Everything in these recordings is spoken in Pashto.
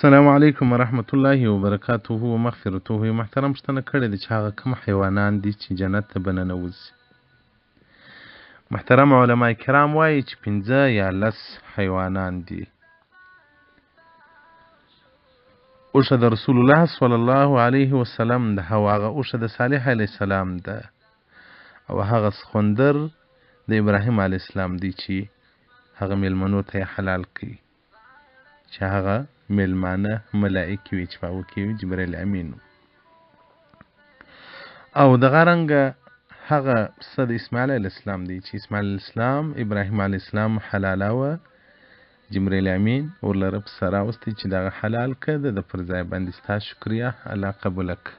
السلام علیکم ورحمت الله وبرکاته ومغفرته. محترم پوښتنه کړې ده چې هغه کوم حیوانات دي چې جنت ته به ننوځي. محترم علما کرام وایي چې 15 یا 10 حیوانات دي. اوښه د رسول الله صلی الله علیه وسلم ده، او هغه اوښه د صالح علیه السلام ده، او هغه سخوندر د ابراهیم علیه السلام دی چې هغه میلمنو ته یې حلال کړي، چې هغه میلمانه ملائکې وي چې په هغو کې وي جبرائیل امین. او دغه رنګه هغه پسه د اسماعیل علیه السلام دی چې اسماعیل علیه السلام ابراهیم علیه السلام حلالاوه، جبرائیل امین ورلره پسه راوستی چې دغه حلال که د پر ځای باندې ستا شکریه الله قبوله که.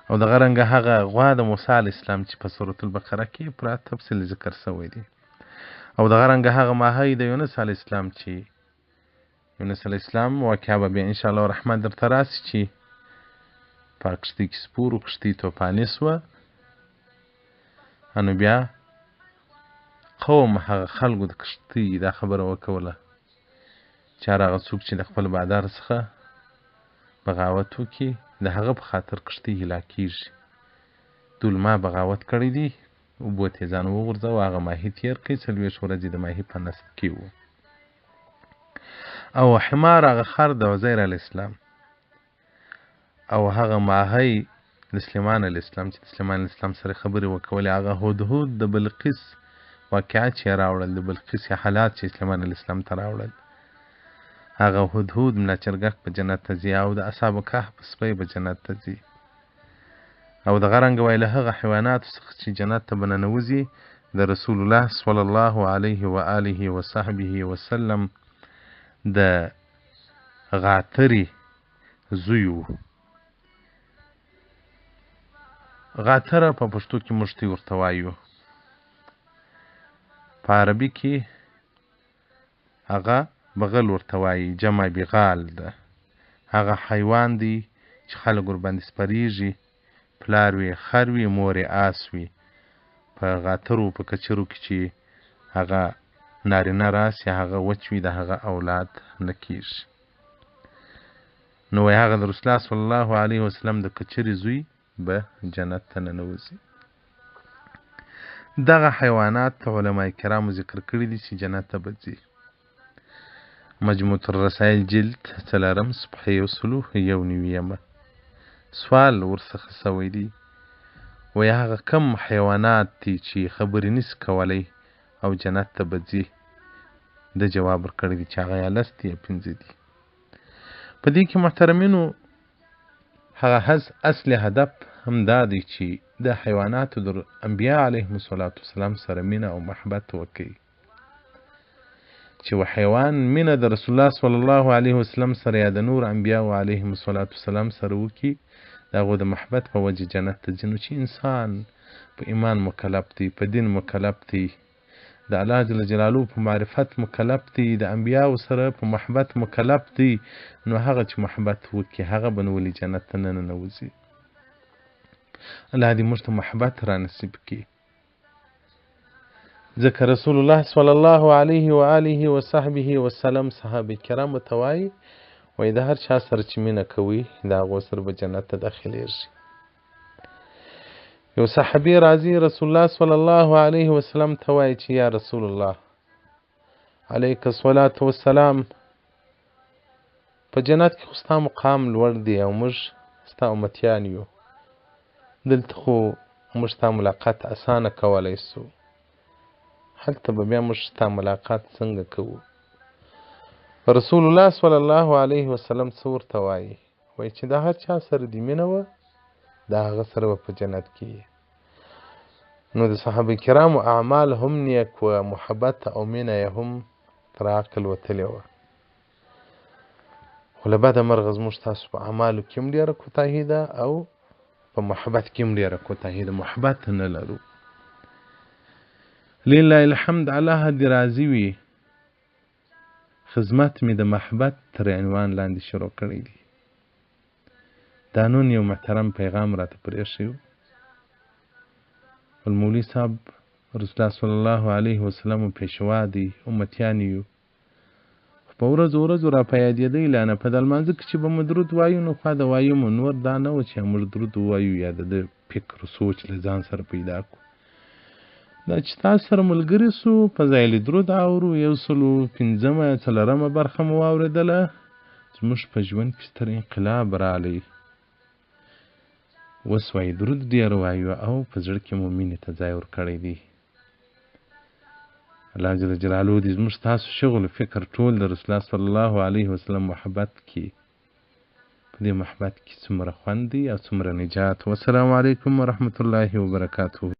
او دغه رنګه هغه غوا د موسی علیه السلام چې په سورة البقره کې پوره تفصیل ذکر سوی دی. او دغه رنګه هغه ماهی د یونس علیه السلام چې یونس علیه السلام واقعه به بیا انشاءالله الرحمن درته راسي چې په کښتۍ کې سپور و کښتۍ توفاني سوه، نو بیا قوم هغه خلکو د کښتۍ دا خبره وکوله چې هر هغه څوک چې د خپل بادار څخه بغاوت وکړي د هغه په خاطر کښتۍ هلاکېږي. دوی ما بغاوت کړی دی، اوبو ته یې ځان وغورځوه، هغه ماهي تېر کړئ، 40 ورځې د ماهي په نسل کې و. او حمار هغه خر د عزیر علیه السلام، او هغه ماهی د سلیمان علیه السلام چې د سلیمان علیه السلام سره خبرې وکولې، هغه هدهد د بلقیس واقعات چې یې راوړل، د بلقیس حالات چې سلیمان علیه السلام ته راوړل، هغه هدهد ملاچرګک په جنت ته ځي، او د اصحاب کهف سپی به جنت ته ځي. او دغه رنګه وایي له هغه حیواناتو څخه چې جنت ته به ننوځي د رسول الله صلی الله علیه و آله و صحبه وسلم د غاترې زوی و. غاتره په پښتو کې موږ ته ورته وایو، په عربي کې هغه بغل ورته وایي، جمع بغال ده. هغه حیوان دی چې خلک ورباندې سپریږي، پلار وي خر وي مور یې آس وي. په غاترو په کچرو کې چې هغه نارینه راسي هغه وچ وي، د هغه اولاد نه کېږي. نو وایي هغه د رسول الله صلی الله علیه وسلم د کچرې زوی به جنت ته ننوځي. دغه حیوانات علما کرامو ذکر کړي دي چې جنت ته به ځي. مجموعة الرسائل جلد 4 صفحه 191 سوال ورڅخه سوی دی، وایي هغه کم حیوانات دي چې خبرې نشي کولی او جنت ته به ځي؟ د جواب ورکړی دی چې هغه یا 10 دي یا 15 دي. په دې کې محترمینو هغه اصل هدف هم دا دی چې د حیواناتو د انبیا علیهم السلام سره مینه او محبت وکړي، چې و حیوان مینه د رسول الله صلی الله علیه وسلم سره یا د نور انبیا علیهم السلام سره وکړي، د هغو د محبت په وجه جنت ته ځي. نو چې انسان په ایمان مکلف دی، په دین مکلف دی، د الله جل جلاله په معرفت مکلف دی، د انبیاو سره په محبت مکلف دی، نو هغه چې محبت وکړي هغه به نو ولې جنت ته نه ننوځي. الله دې موږ ته محبت را نصیب کړي. ځکه رسول الله صلی الله علیه و آله و صحبه وسلم صحابه کرامو ته وایي، وایي د هر چا سره چې مینه کوي د هغو سره به جنت ته داخلیږي. یو صحابي راځي رسول الله صلی الله علیه وسلم ته وایي چې یا رسول الله علیک الصلاة والسلام، په جنت کې خو ستا مقام لوړ دی او موږ ستا امتیان یو، دلته خو موږ ستا ملاقات اسانه کولی سو، هلته به بیا موږ ستا ملاقات څنګه کوو؟ رسول الله صلی الله علیه وسلم څه ورته وایي؟ وایي چې د هر چا سره دې مینه وه د هغه سره به په جنت کې. نو د صحابه کرامو اعمال هم نیک و، محبت او مینه یې هم تر عقل وتلې وه. خو له بده مرغه زموږ ستاسو په اعمالو کې هم ډېره کوتاهي ده او په محبت کې هم ډېره کوتاهي ده، محبت نه لرو. لله الحمد، الله دې راضي وي. خدمت مې د محبت تر عنوان لاندې شروع کړی دی. دا نن یو محترم پیغام راته پرېښی و. المولوي صاحب رسول الله صلی الله علیه وسلم پیشوا دی، امتیان یو، په ورځو را په یادېده اعلانه په د لمانځه کې چې به مو درود وایو نو خوا د وایو مو نور دا نه و چې موږ درود ووایو یا د ده فکر سوچ له ځان سره پیدا کړو. دا چې تاسو سره ملګري سو په ځای له درود اورو 115 یا 4 برخه مو واورېدله. زموږ په ژوند کې ستر انقلاب راغلی. اوس وایي درود ډېر وایو او په زړه کې مو مینې ته ځای ورکړی دی. الله جل جلاله دې زموږ ستاسو شغل و فکر ټول د رسول الله صلی الله علیه وسلم محبت کې په دې محبت کې څومره خوند دی او څومره نجات. والسلام علیکم ورحمة الله وبرکاته.